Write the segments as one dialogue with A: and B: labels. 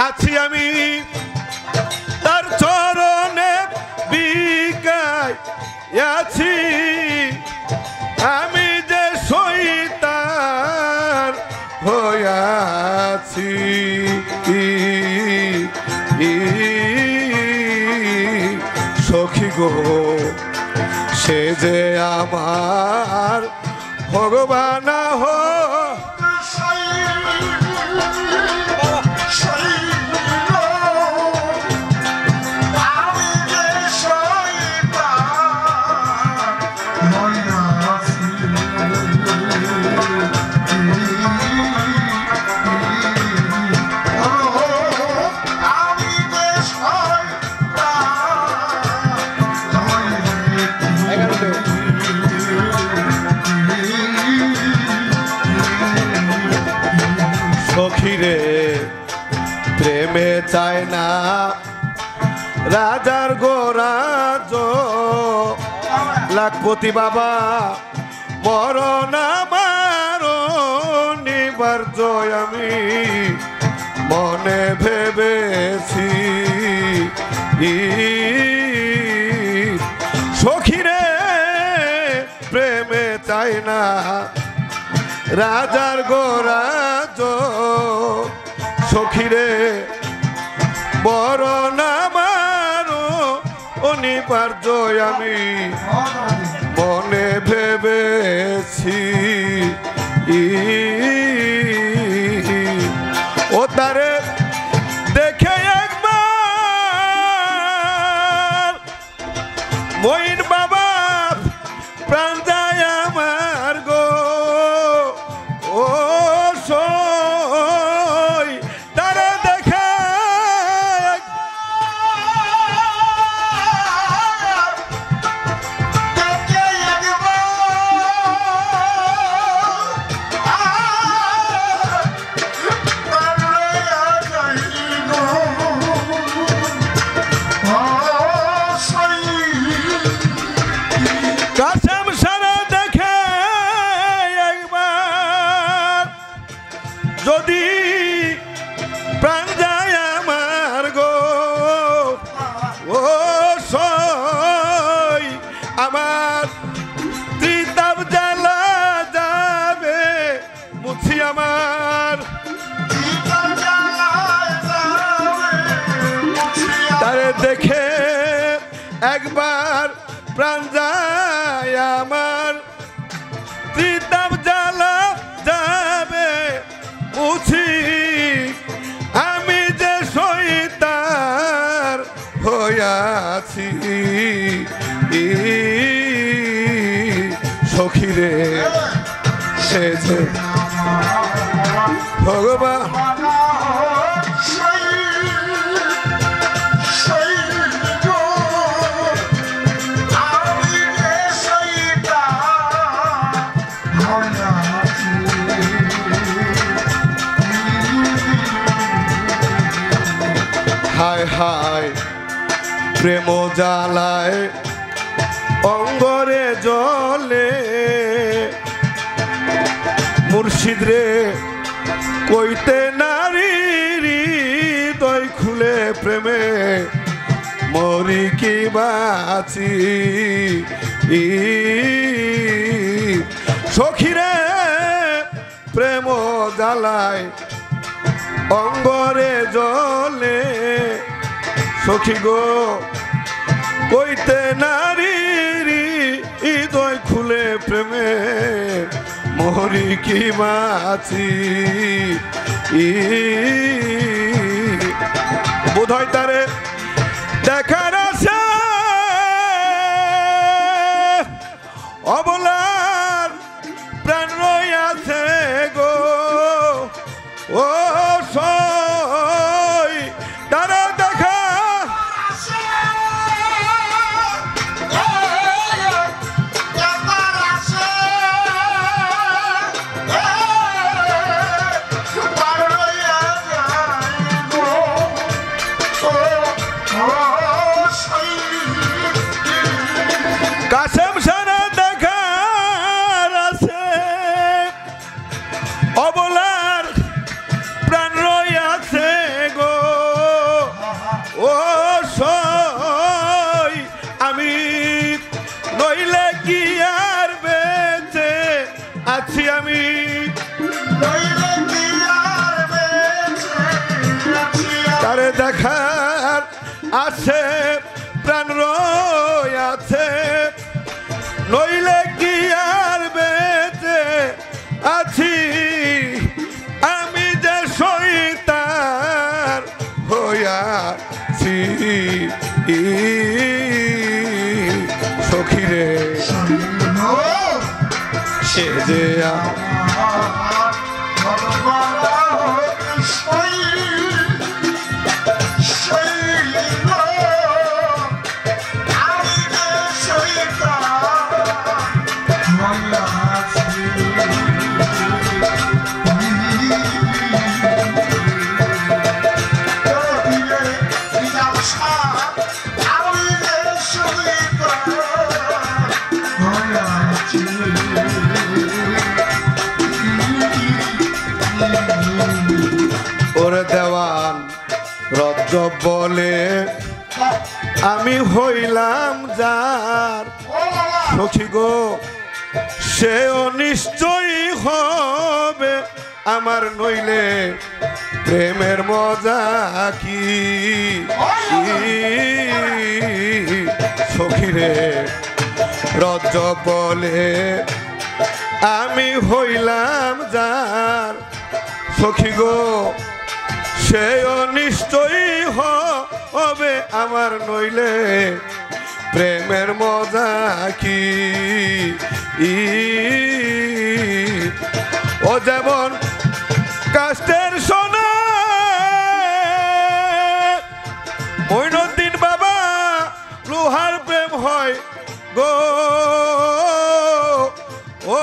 A: আছি আমি তার চরণে বিকায় আছি আমি যে শয়তান হইয়াছি সখী গো সে যে আমার ভগবান সখীরে প্রেমে চায় না রাজার গোরাজ লাখপতি বাবা মরণ আমার নিবার্য আমি মনে ভেবেছি সখীরে প্রেমে চায় না রাজার গোরাজ সখীরে মরণ আমার অনিবার্য আমি মনে ভেবেছি ও তারে দেখে একবার মইন বাবা প্রাণ যায় আমার গো ও সই তারে দেখে কাসম সারা দেখে একবার যদি প্রাণ যায় আমার গো ও সই আমার ত্রিতাপ জ্বালা যাবে মুছি আমার তারে দেখে একবার প্রাণ যায় আমার ত্রিতাপ জ্বালা যাবে মুছি আমি যে শয়তান হইয়াছি সখীরে সে যে ভগবান হায় হায় প্রেম জ্বালায় অঙ্গরে জলে মুর্শিদ রে কইতে নারী হৃদয় খুলে প্রেমে মরি কি বাঁচি সখীরে প্রেম জ্বালায় অঙ্গরে জলে সখী গো কইতে নারী হৃদয় খুলে প্রেমে মরি কি বাঁচি বোধহয় তারে দেখার আশা অবলার প্রাণ রইয়াছে গো ও সই তারা দেখা কাসম সারা দেখা তারে দেখার আছে প্রাণ রয়াছে নইলে কি আর বেঁচে আছি আমি যে শয়তান হইয়াছি সখীরে সে যে ওরে দেওয়ান রজ্জব বলে আমি হইলাম যার সখী গো সেও নিশ্চয়ই হবে আমার নইলে প্রেমের মজা কি সখীরে রজ্জব বলে আমি হইলাম যার সখী গো সেও নিশ্চয়ই হবে আমার নইলে প্রেমের মজা কি ও যেমন কাষ্টের সোনা মইনুদ্দিন বাবা লোহার প্রেম হয় গো ও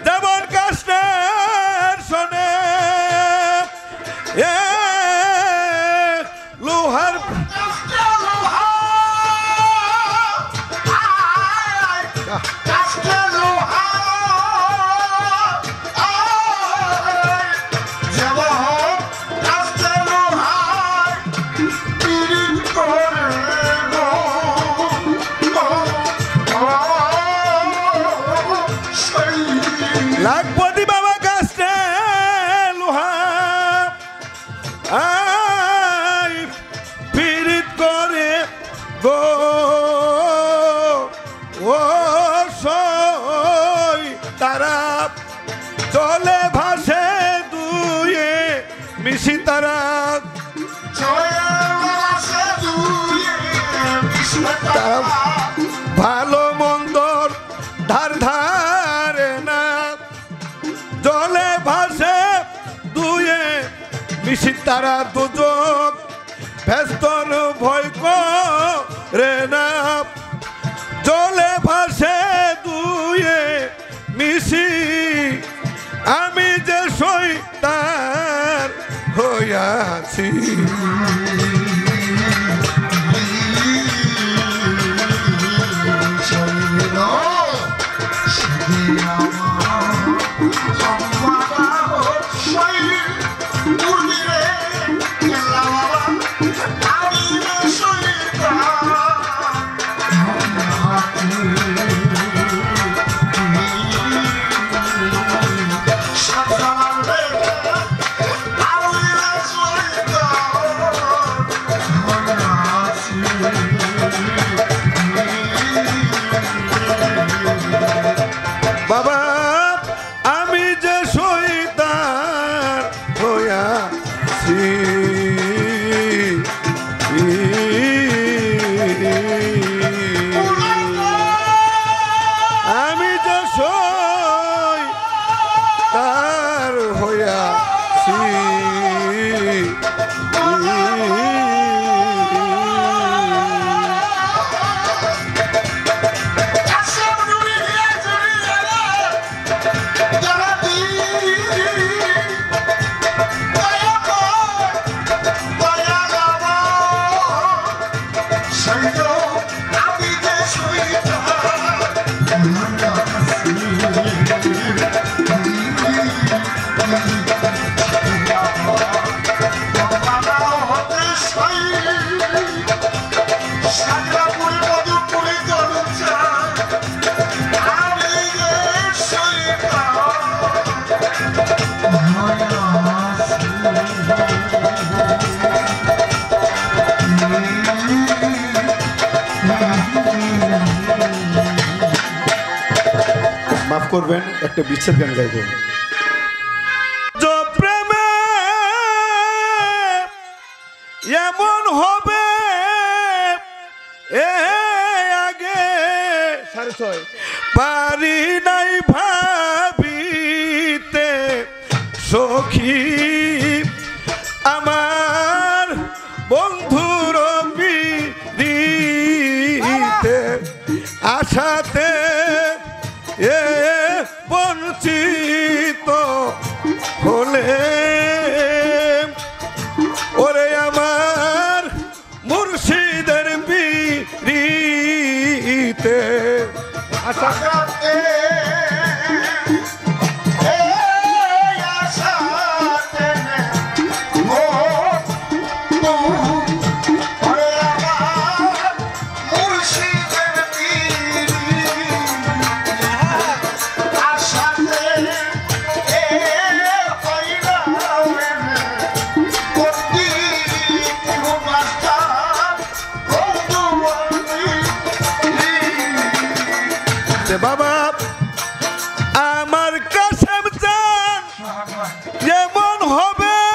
A: যেমন কাষ্টের সোনা লোহার লাখপতি বাবা কাছে লোহা পীড়িত করে গো ও তারা চলে ভাসে দুয়ে মিশি তারা ভালো মন্দর ধার ধারে না জলে ভাসে দুয়ে মিশি তারা দুজন ভেস্তর ভয় করে না জলে ভাসে দুয়ে মিশি আমি যে শয়তান হইয়াছি বাবা আমি যে শয়তান হইয়াছি আমি যে শয়তান হইয়াছি করবেন, একটা বিচ্ছেদ গান গাইব। প্রেমে এমন হবে এ আগে পারি নাই ভাবিতে সখী আমার বন্ধুর বিরিতে আশাতে এ বঞ্চিত হলে ওরে